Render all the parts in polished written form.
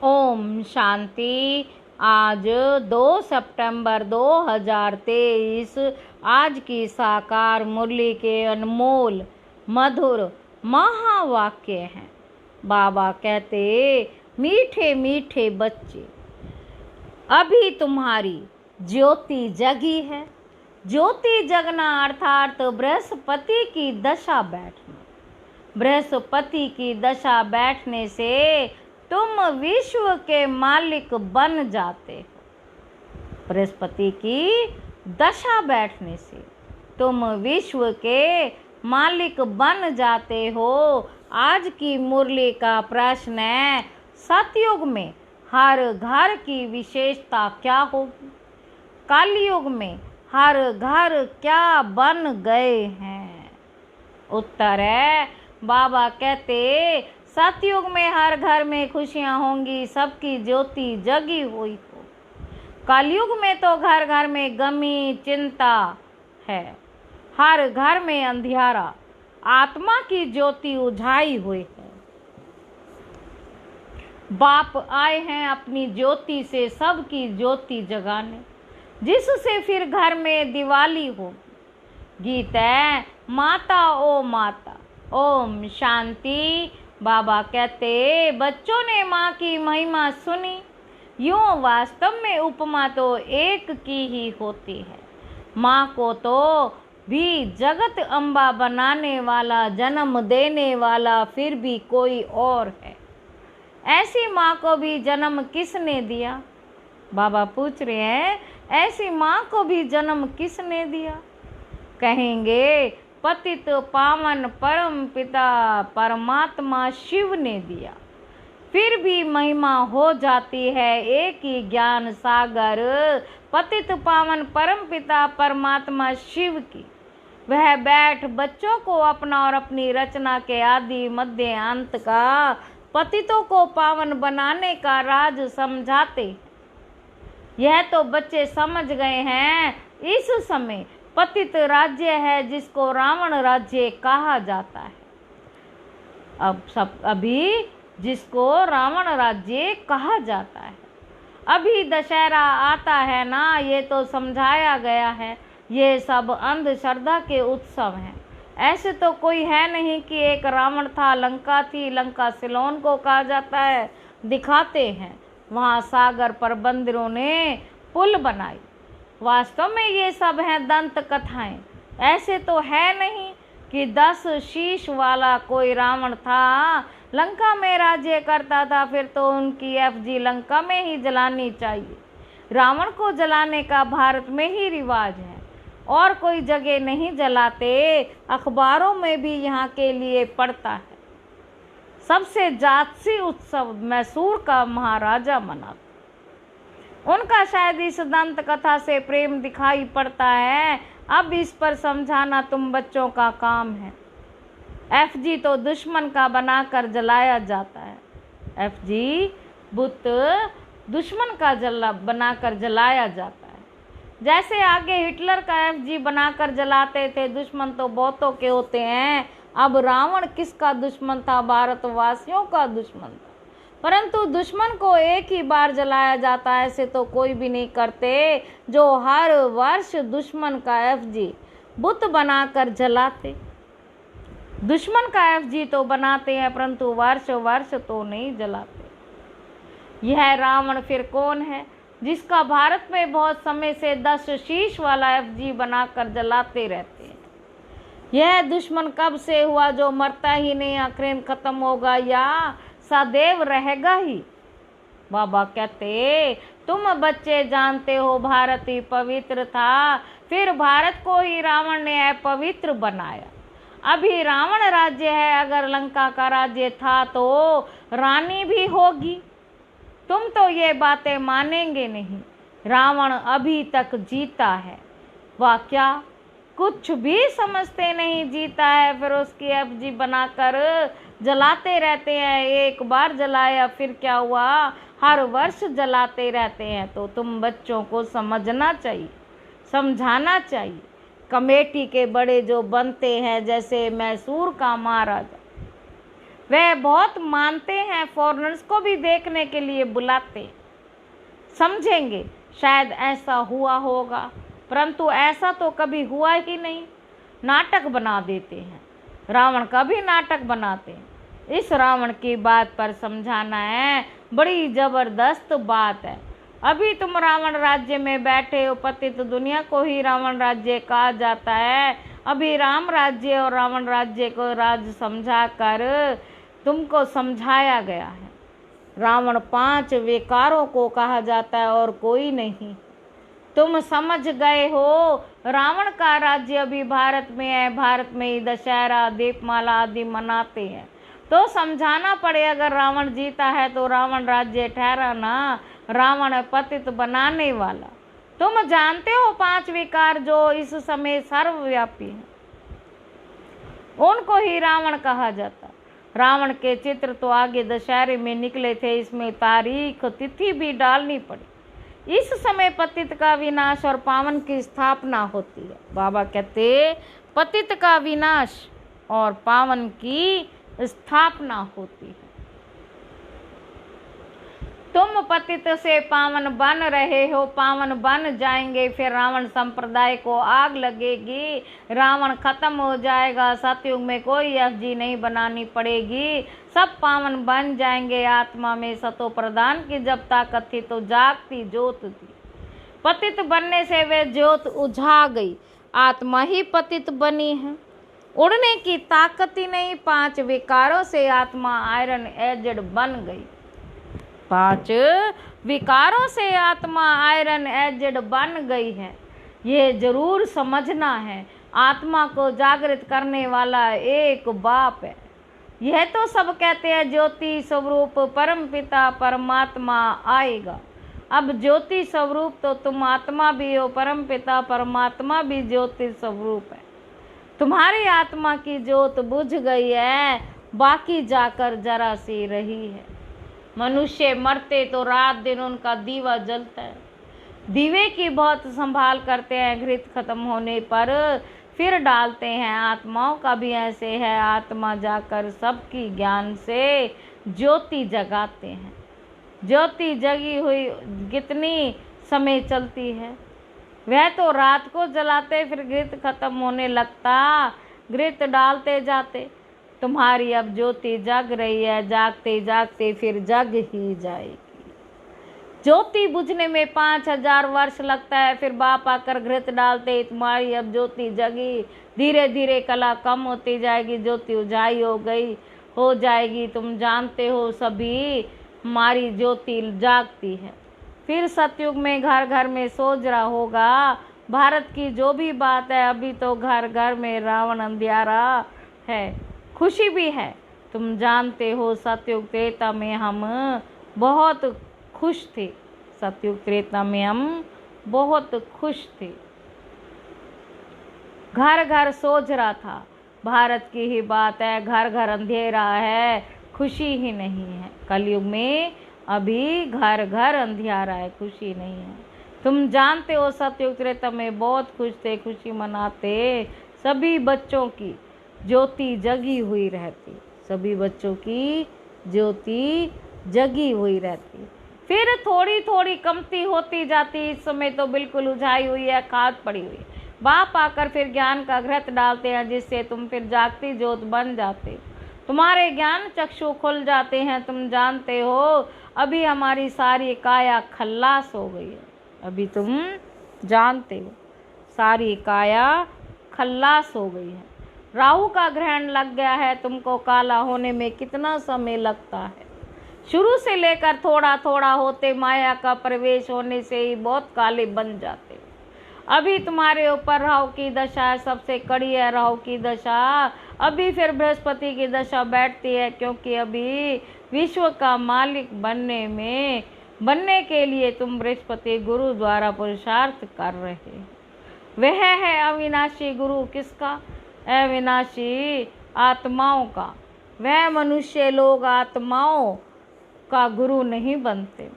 ओम शांति। आज 2 सितंबर 2023 आज की साकार मुरली के अनमोल मधुर महावाक्य हैं। बाबा कहते, मीठे मीठे बच्चे, अभी तुम्हारी ज्योति जगी है। ज्योति जगना अर्थात बृहस्पति की दशा बैठना। बृहस्पति की दशा बैठने से तुम विश्व के मालिक बन जाते हो। बृहस्पति की दशा बैठने से तुम विश्व के मालिक बन जाते हो। आज की मुरली का प्रश्न है, सतयुग में हर घर की विशेषता क्या होगी? कलयुग में हर घर क्या बन गए हैं? उत्तर है, बाबा कहते, सतयुग में हर घर में खुशियां होंगी, सबकी ज्योति जगी हुई हो। कलयुग में तो घर घर में गमी चिंता है, हर घर में अंधियारा, आत्मा की ज्योति उझाई हुई है। बाप आए हैं अपनी ज्योति से सबकी ज्योति जगाने, जिससे फिर घर में दिवाली होगी। गीत है, माता ओ माता। ओम शांति। बाबा कहते, बच्चों ने माँ की महिमा सुनी, यूं वास्तव में उपमा तो एक की ही होती है। माँ को तो भी जगत अम्बा बनाने वाला, जन्म देने वाला फिर भी कोई और है। ऐसी माँ को भी जन्म किसने दिया? बाबा पूछ रहे हैं, ऐसी माँ को भी जन्म किसने दिया? कहेंगे, पतित पावन परम पिता परमात्मा शिव ने दिया। फिर भी महिमा हो जाती है एक ही ज्ञान सागर, पतित पावन परम पिता परमात्मा शिव की। वह बैठ बच्चों को अपना और अपनी रचना के आदि मध्य अंत का, पतितों को पावन बनाने का राज समझाते। यह तो बच्चे समझ गए हैं। इस समय पतित राज्य है जिसको रावण राज्य कहा जाता है। अभी जिसको रावण राज्य कहा जाता है, अभी दशहरा आता है ना, ये तो समझाया गया है। ये सब अंधश्रद्धा के उत्सव हैं। ऐसे तो कोई है नहीं कि एक रावण था, लंका थी, लंका सिलोन को कहा जाता है। दिखाते हैं वहाँ सागर पर बंदरों ने पुल बनाई। वास्तव में ये सब हैं दंत कथाएं। ऐसे तो है नहीं कि 10 शीश वाला कोई रावण था, लंका में राज्य करता था। फिर तो उनकी एफजी लंका में ही जलानी चाहिए। रावण को जलाने का भारत में ही रिवाज है, और कोई जगह नहीं जलाते। अखबारों में भी यहाँ के लिए पड़ता है। सबसे जातसी उत्सव मैसूर का महाराजा मनाता। उनका शायद इस दंत कथा से प्रेम दिखाई पड़ता है। अब इस पर समझाना तुम बच्चों का काम है। एफजी तो दुश्मन का बनाकर जलाया जाता है। एफजी बुत दुश्मन का बनाकर जलाया जाता है। जैसे आगे हिटलर का एफजी बनाकर जलाते थे। दुश्मन तो बहुतों के होते हैं। अब रावण किसका दुश्मन था? भारतवासियों का दुश्मन था। परंतु दुश्मन को एक ही बार जलाया जाता है। ऐसे तो कोई भी नहीं करते जो हर वर्ष दुश्मन का एफजी बुत बनाकर जलाते। दुश्मन का एफजी तो बनाते हैं, परंतु वर्ष वर्ष तो नहीं जलाते। यह रावण फिर कौन है जिसका भारत में बहुत समय से 10 शीश वाला एफजी बनाकर जलाते रहते हैं? यह दुश्मन कब से हुआ जो मरता ही नहीं, आखिर खत्म होगा या सदैव रहेगा ही? बाबा कहते, तुम बच्चे जानते हो भारत ही पवित्र था, फिर भारत को ही रावण ने अपवित्र बनाया। अभी रावण राज्य है, अगर लंका का राज्य था तो रानी भी होगी। तुम तो ये बातें मानेंगे नहीं। रावण अभी तक जीता है। वह क्या कुछ भी समझते नहीं, जीता है। फिर उसकी एफजी बनाकर जलाते रहते हैं। एक बार जलाया, फिर क्या हुआ? हर वर्ष जलाते रहते हैं। तो तुम बच्चों को समझना चाहिए, समझाना चाहिए। कमेटी के बड़े जो बनते हैं, जैसे मैसूर का महाराजा, वह बहुत मानते हैं, फॉरेनर्स को भी देखने के लिए बुलाते, समझेंगे शायद ऐसा हुआ होगा, परंतु ऐसा तो कभी हुआ ही नहीं। नाटक बना देते हैं, रावण का भी नाटक बनाते हैं। इस रावण की बात पर समझाना है, बड़ी जबरदस्त बात है। अभी तुम रावण राज्य में बैठे हो, पतित दुनिया को ही रावण राज्य कहा जाता है। अभी राम राज्य और रावण राज्य को राज समझा कर तुमको समझाया गया है। रावण 5 विकारों को कहा जाता है और कोई नहीं। तुम समझ गए हो। रावण का राज्य अभी भारत में है, भारत में ही दशहरा, दीपमाला आदि मनाते हैं। तो समझाना पड़े, अगर रावण जीता है तो रावण राज्य ठहरा ना, रावण है पतित बनाने वाला। तुम जानते हो 5 विकार जो इस समय सर्वव्यापी हैं, उनको ही रावण कहा जाता। रावण के चित्र तो आगे दशहरे में निकले थे, इसमें तारीख तिथि भी डालनी पड़ी। इस समय पतित का विनाश और पावन की स्थापना होती है। बाबा कहते पतित का विनाश और पावन की स्थापना होती है। तुम पतित से पावन बन रहे हो, पावन बन जाएंगे, फिर रावण संप्रदाय को आग लगेगी, रावण खत्म हो जाएगा, सतयुग में कोई एफजी नहीं बनानी पड़ेगी, सब पावन बन जाएंगे। आत्मा में सतो प्रदान की जब ताकत थी तो जागती ज्योत थी, पतित बनने से वे ज्योत उझा गई, आत्मा ही पतित बनी है। उड़ने की ताकत ही नहीं, 5 विकारों से आत्मा आयरन एजेड बन गई। 5 विकारों से आत्मा आयरन एजेड बन गई है। ये जरूर समझना है, आत्मा को जागृत करने वाला एक बाप है। यह तो सब कहते हैं ज्योति स्वरूप परम पिता परमात्मा आएगा। अब ज्योति स्वरूप तो तुम आत्मा भी हो, परम पिता परमात्मा भी ज्योति स्वरूप है। तुम्हारी आत्मा की ज्योत बुझ गई है, बाकी जाकर जरा सी रही है। मनुष्य मरते तो रात दिन उनका दीवा जलता है, दीवे की बहुत संभाल करते हैं, घृत खत्म होने पर फिर डालते हैं। आत्माओं का भी ऐसे है, आत्मा जाकर सबकी ज्ञान से ज्योति जगाते हैं। ज्योति जगी हुई कितनी समय चलती है, वह तो रात को जलाते, फिर घृत खत्म होने लगता, घृत डालते जाते। तुम्हारी अब ज्योति जग रही है, जागते जागते फिर जग ही जाएगी। ज्योति बुझने में 5000 वर्ष लगता है, फिर बाप आकर घृत डालते, तुम्हारी अब ज्योति जगी, धीरे धीरे कला कम होती जाएगी, ज्योति उजाई हो जाएगी। तुम जानते हो सभी, हमारी ज्योति जागती है। फिर सतयुग में घर घर में सोजरा होगा। भारत की जो भी बात है, अभी तो घर घर में रावण अंधियारा है, खुशी भी है। तुम जानते हो सतयुग त्रेता में हम बहुत खुश थे, सतयुग त्रेता में हम बहुत खुश थे, घर घर सोजरा था। भारत की ही बात है, घर घर अंधेरा है, खुशी ही नहीं है। कलयुग में अभी घर घर अंधियारा है, खुशी नहीं है। तुम जानते हो सतयुग त्रेता में बहुत खुश थे, खुशी मनाते, सभी बच्चों की ज्योति जगी हुई रहती, सभी बच्चों की ज्योति जगी हुई रहती। फिर थोड़ी थोड़ी कमती होती जाती, इस समय तो बिल्कुल उझाई हुई है, खाद पड़ी हुई है। बाप आकर फिर ज्ञान का घृत डालते हैं, जिससे तुम फिर जागती ज्योत बन जाते, तुम्हारे ज्ञान चक्षु खुल जाते हैं। तुम जानते हो अभी हमारी सारी काया खल्लास हो गई है, अभी तुम जानते हो सारी काया खल्लास हो गई है। राहु का ग्रहण लग गया है, तुमको काला होने में कितना समय लगता है, शुरू से लेकर थोड़ा थोड़ा होते माया का प्रवेश होने से ही बहुत काले बन जाते। अभी तुम्हारे ऊपर राहु की दशा है, सबसे कड़ी है राहु की दशा। अभी फिर बृहस्पति की दशा बैठती है, क्योंकि अभी विश्व का मालिक बनने के लिए तुम बृहस्पति गुरु द्वारा पुरुषार्थ कर रहे हो। वह है अविनाशी गुरु, किसका? अविनाशी आत्माओं का। वह मनुष्य लोग आत्माओं का गुरु नहीं बनते,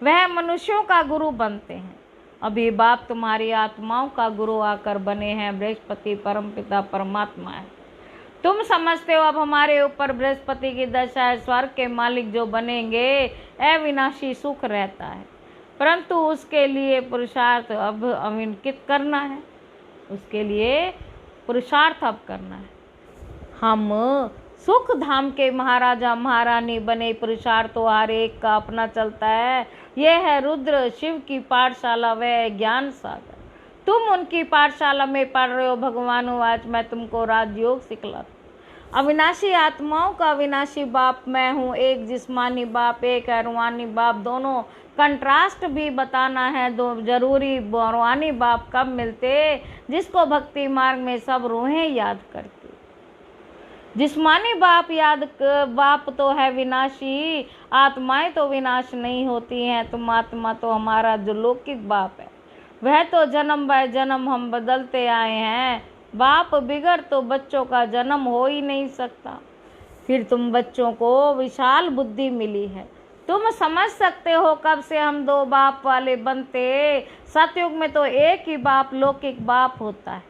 वह मनुष्यों का गुरु बनते हैं। अभी बाप तुम्हारी आत्माओं का गुरु आकर बने हैं, बृहस्पति परमपिता परमात्मा है। तुम समझते हो अब हमारे ऊपर बृहस्पति की दशा है, स्वर्ग के मालिक जो बनेंगे अविनाशी सुख रहता है, परंतु उसके लिए पुरुषार्थ अब अविनकित करना है, उसके लिए पुरुषार्थ अब करना है। हम सुख धाम के महाराजा महारानी बने, पुरुषार्थ तो हर एक का अपना चलता है। यह है रुद्र शिव की पाठशाला व ज्ञान सागर। तुम उनकी पाठशाला में पढ़ रहे हो। भगवान आज मैं तुमको राजयोग सिखलाता। अविनाशी आत्माओं का अविनाशी बाप मैं हूँ, एक जिस्मानी बाप एक है रूहानी बाप। दोनों कंट्रास्ट भी बताना है, दो जरूरी। रूहानी बाप कब मिलते? जिसको भक्ति मार्ग में सब रूहें याद करती। जिस्मानी बाप तो है विनाशी, आत्माएं तो विनाश नहीं होती हैं। तुम आत्मा तो हमारा जो लौकिक बाप है, वह तो जन्म बाय जन्म हम बदलते आए हैं। बाप बिगड़ तो बच्चों का जन्म हो ही नहीं सकता। फिर तुम बच्चों को विशाल बुद्धि मिली है, तुम समझ सकते हो कब से हम दो बाप वाले बनते। सतयुग में तो एक ही बाप लौकिक बाप होता है,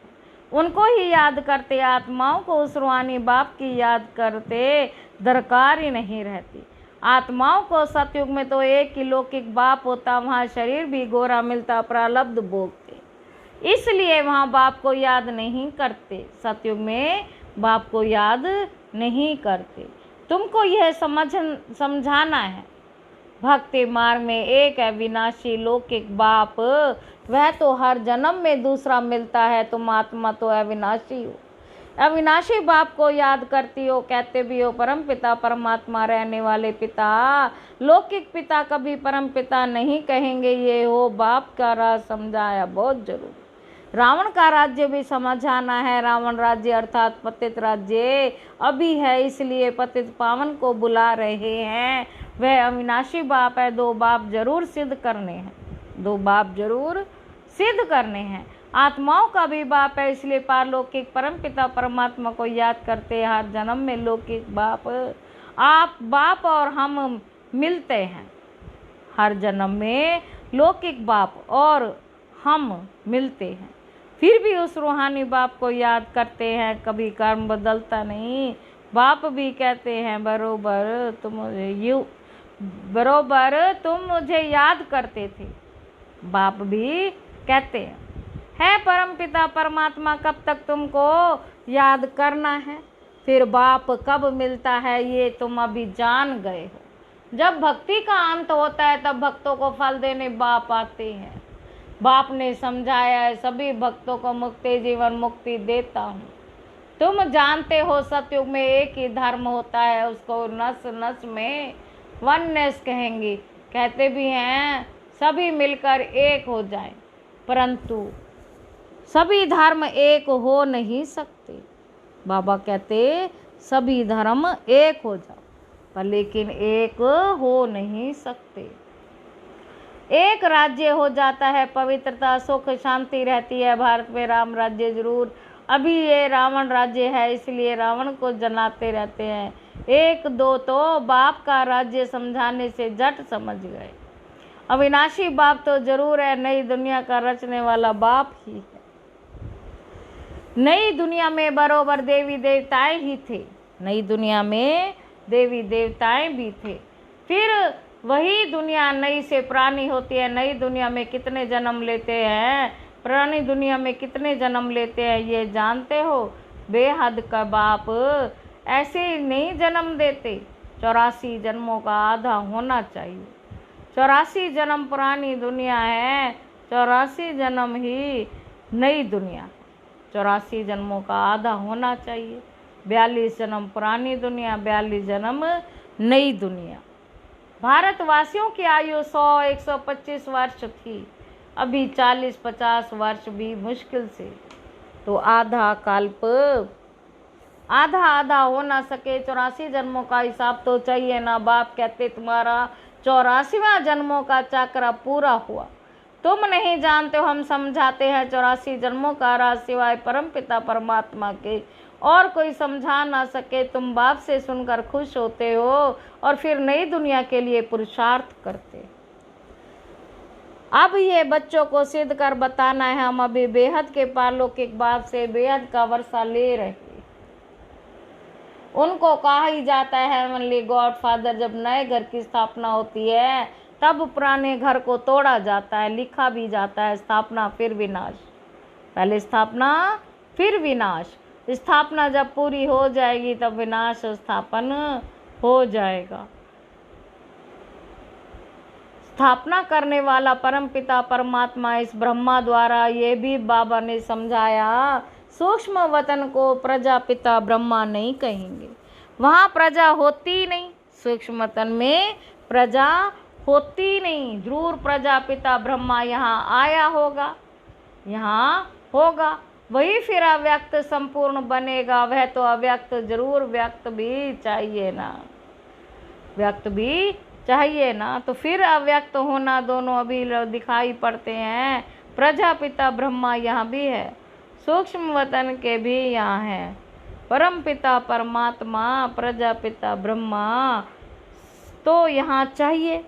उनको ही याद करते। आत्माओं को उस रूहानी बाप की याद करते दरकार ही नहीं रहती। आत्माओं को सतयुग में तो एक ही लौकिक बाप होता, वहाँ शरीर भी गोरा मिलता, प्रारब्ध भोगते, इसलिए वहाँ बाप को याद नहीं करते। सतयुग में बाप को याद नहीं करते। तुमको यह समझाना है, भक्ति मार्ग में एक अविनाशी लौकिक बाप, वह तो हर जन्म में दूसरा मिलता है। तुम आत्मा तो अविनाशी हो, अविनाशी बाप को याद करती हो। कहते भी हो परम पिता परमात्मा रहने वाले पिता। लौकिक पिता कभी परम पिता नहीं कहेंगे। ये हो बाप का राज समझाया बहुत जरूरी। रावण का राज्य भी समझाना है। रावण राज्य अर्थात पतित राज्य अभी है, इसलिए पतित पावन को बुला रहे हैं। वह अविनाशी बाप है। दो बाप जरूर सिद्ध करने हैं, दो बाप जरूर सिद्ध करने हैं। आत्माओं का भी बाप है, इसलिए पारलौकिक परम पिता परमात्मा को याद करते। हर जन्म में लौकिक बाप आप बाप और हम मिलते हैं। हर जन्म में लौकिक बाप और हम मिलते हैं, फिर भी उस रूहानी बाप को याद करते हैं। कभी कर्म बदलता नहीं। बाप भी कहते हैं बरोबर तुम मुझे याद करते थे। बाप भी कहते हैं, है परम पिता परमात्मा कब तक तुमको याद करना है। फिर बाप कब मिलता है ये तुम अभी जान गए हो। जब भक्ति का अंत होता है तब भक्तों को फल देने बाप आते हैं। बाप ने समझाया है, सभी भक्तों को मुक्ति जीवन मुक्ति देता हूँ। तुम जानते हो सतयुग में एक ही धर्म होता है, उसको नस नस में वननेस कहेंगे। कहते भी हैं सभी मिलकर एक हो जाए, परंतु सभी धर्म एक हो नहीं सकते। बाबा कहते सभी धर्म एक हो जाओ, पर लेकिन एक हो नहीं सकते। एक राज्य हो जाता है, पवित्रता सुख शांति रहती है। भारत में राम राज्य जरूर, अभी ये रावण राज्य है, इसलिए रावण को जलाते रहते हैं। एक दो तो बाप का राज्य समझाने से झट समझ गए। अविनाशी बाप तो जरूर है, नई दुनिया का रचने वाला बाप ही है। नई दुनिया में बरोबर देवी देवताएं ही थे, नई दुनिया में देवी देवताएं भी थे। फिर वही दुनिया नई से पुरानी होती है। नई दुनिया में कितने जन्म लेते हैं, पुरानी दुनिया में कितने जन्म लेते हैं, ये जानते हो। बेहद का बाप ऐसे ही नहीं जन्म देते। 84 जन्मों का आधा होना चाहिए। 84 जन्म पुरानी दुनिया है, 84 जन्म ही नई दुनिया। 84 जन्मों का आधा होना चाहिए। 42 जन्म पुरानी दुनिया, 42 जन्म नई दुनिया। भारतवासियों की आयु 100-125 वर्ष थी, अभी 40-50 वर्ष भी मुश्किल से। तो आधा कल्प आधा आधा हो ना सके। 84 जन्मों का हिसाब तो चाहिए ना। बाप कहते तुम्हारा 84वां जन्मों का चक्र पूरा हुआ। तुम नहीं जानते हो, हम समझाते हैं। 84 जन्मों का राज सिवाय परम पिता परमात्मा के और कोई समझा ना सके। तुम बाप से सुनकर खुश होते हो और फिर नई दुनिया के लिए पुरुषार्थ करते। अब ये बच्चों को सिद्ध कर बताना है। हम अभी बेहद के पारलौकिक बाप से बेहद का वर्षा ले रहे। उनको कहा ही जाता है हेवनली गॉडफादर। जब नए घर की स्थापना होती है तब पुराने घर को तोड़ा जाता है, लिखा भी जाता है स्थापना फिर विनाश। पहले स्थापना फिर विनाश। स्थापना जब पूरी हो जाएगी तब विनाश स्थापन हो जाएगा। स्थापना करने वाला परमपिता परमात्मा इस ब्रह्मा द्वारा ये भी बाबा ने समझाया, सूक्ष्म वतन को प्रजापिता ब्रह्मा नहीं कहेंगे, वहाँ प्रजा होती नहीं। सूक्ष्म वतन में प्रजा होती नहीं, जरूर प्रजापिता ब्रह्मा यहाँ आया होगा, यहाँ होगा, वही फिर अव्यक्त संपूर्ण बनेगा। वह तो अव्यक्त जरूर व्यक्त भी चाहिए ना, व्यक्त भी चाहिए ना, तो फिर अव्यक्त होना दोनों अभी दिखाई पड़ते हैं। प्रजापिता ब्रह्मा यहाँ भी है, सूक्ष्म वतन के भी यहाँ है। परम पिता परमात्मा प्रजापिता ब्रह्मा तो यहाँ चाहिए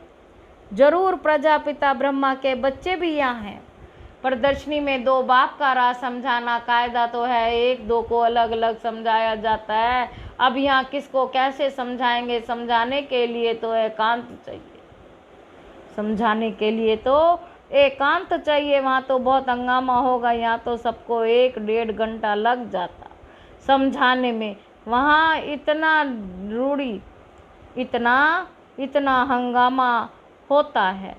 जरूर। प्रजापिता ब्रह्मा के बच्चे भी यहाँ हैं। प्रदर्शनी में दो बाप का राज समझाना कायदा तो है, एक दो को अलग अलग समझाया जाता है। अब यहाँ किसको कैसे समझाएंगे? समझाने के लिए तो एकांत चाहिए, समझाने के लिए तो एकांत चाहिए। वहाँ तो बहुत हंगामा होगा, यहाँ तो सबको 1-1.5 घंटा लग जाता समझाने में। वहाँ इतना रूढ़ी, इतना हंगामा होता है।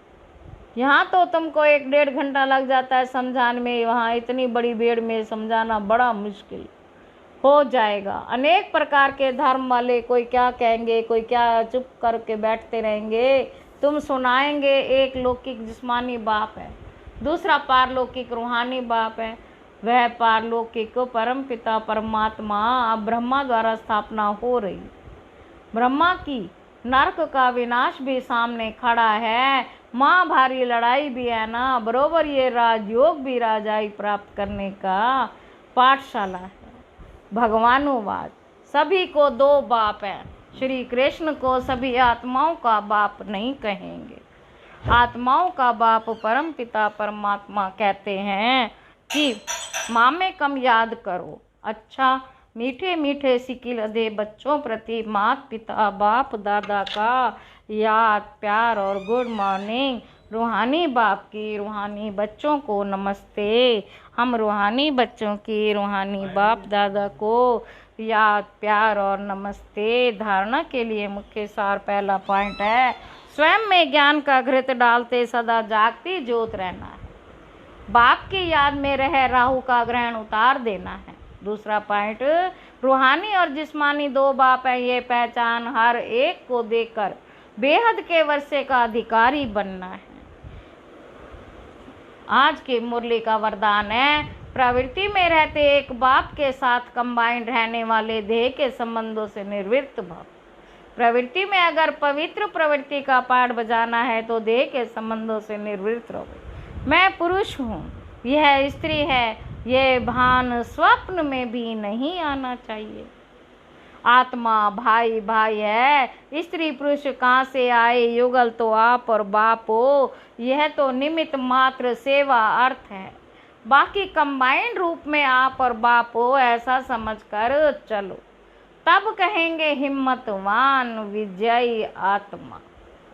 यहाँ तो तुमको 1-1.5 घंटा लग जाता है समझाने में, वहाँ इतनी बड़ी भीड़ में समझाना बड़ा मुश्किल हो जाएगा। अनेक प्रकार के धर्म वाले कोई क्या कहेंगे, कोई क्या चुप करके बैठते रहेंगे। तुम सुनाएंगे, एक लौकिक जिस्मानी बाप है, दूसरा पारलौकिक रूहानी बाप है। वह पारलौकिक परम पिता परमात्मा अब ब्रह्मा द्वारा स्थापना हो रही। ब्रह्मा की नरक का विनाश भी सामने खड़ा है, माँ भारी लड़ाई भी है ना, बरोबर ये राजयोग भी राजाई प्राप्त करने का पाठशाला है। भगवानुवाद सभी को दो बाप है। श्री कृष्ण को सभी आत्माओं का बाप नहीं कहेंगे, आत्माओं का बाप परम पिता परमात्मा कहते हैं कि माँ में कम याद करो। अच्छा, मीठे मीठे सिकिल अधे बच्चों प्रति माता पिता बाप दादा का याद प्यार और गुड मॉर्निंग। रूहानी बाप की रूहानी बच्चों को नमस्ते। हम रूहानी बच्चों की रूहानी बाप दादा को याद प्यार और नमस्ते। धारणा के लिए मुख्य सार पहला पॉइंट है, स्वयं में ज्ञान का घृत डालते सदा जागती ज्योत रहना है। बाप की याद में रह राहु का ग्रहण उतार देना है। दूसरा पॉइंट, रूहानी और जिस्मानी दो बाप है, ये पहचान हर एक को देकर बेहद के वर्षे का अधिकारी बनना है। आज की मुरली का वरदान है, प्रवृत्ति में रहते एक बाप के साथ कंबाइंड रहने वाले देह के संबंधों से निर्वृत्त भव। प्रवृत्ति में अगर पवित्र प्रवृत्ति का पाठ बजाना है तो देह के संबंधों से निर्वृत्त रहो। मैं पुरुष हूँ, यह स्त्री है, ये भान स्वप्न में भी नहीं आना चाहिए। आत्मा भाई भाई है, स्त्री पुरुष कहाँ से आए, युगल तो आप और बाप हो। यह तो निमित्त मात्र सेवा अर्थ है, बाकी कंबाइंड रूप में आप और बाप हो, ऐसा समझकर चलो। तब कहेंगे हिम्मतवान विजयी आत्मा,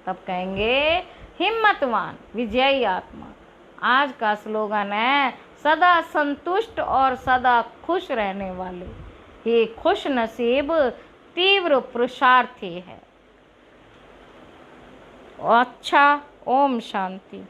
तब कहेंगे हिम्मतवान विजयी आत्मा। आज का स्लोगन है, सदा संतुष्ट और सदा खुश रहने वाले ये खुश नसीब तीव्र पुरुषार्थी है। अच्छा, ओम शांति।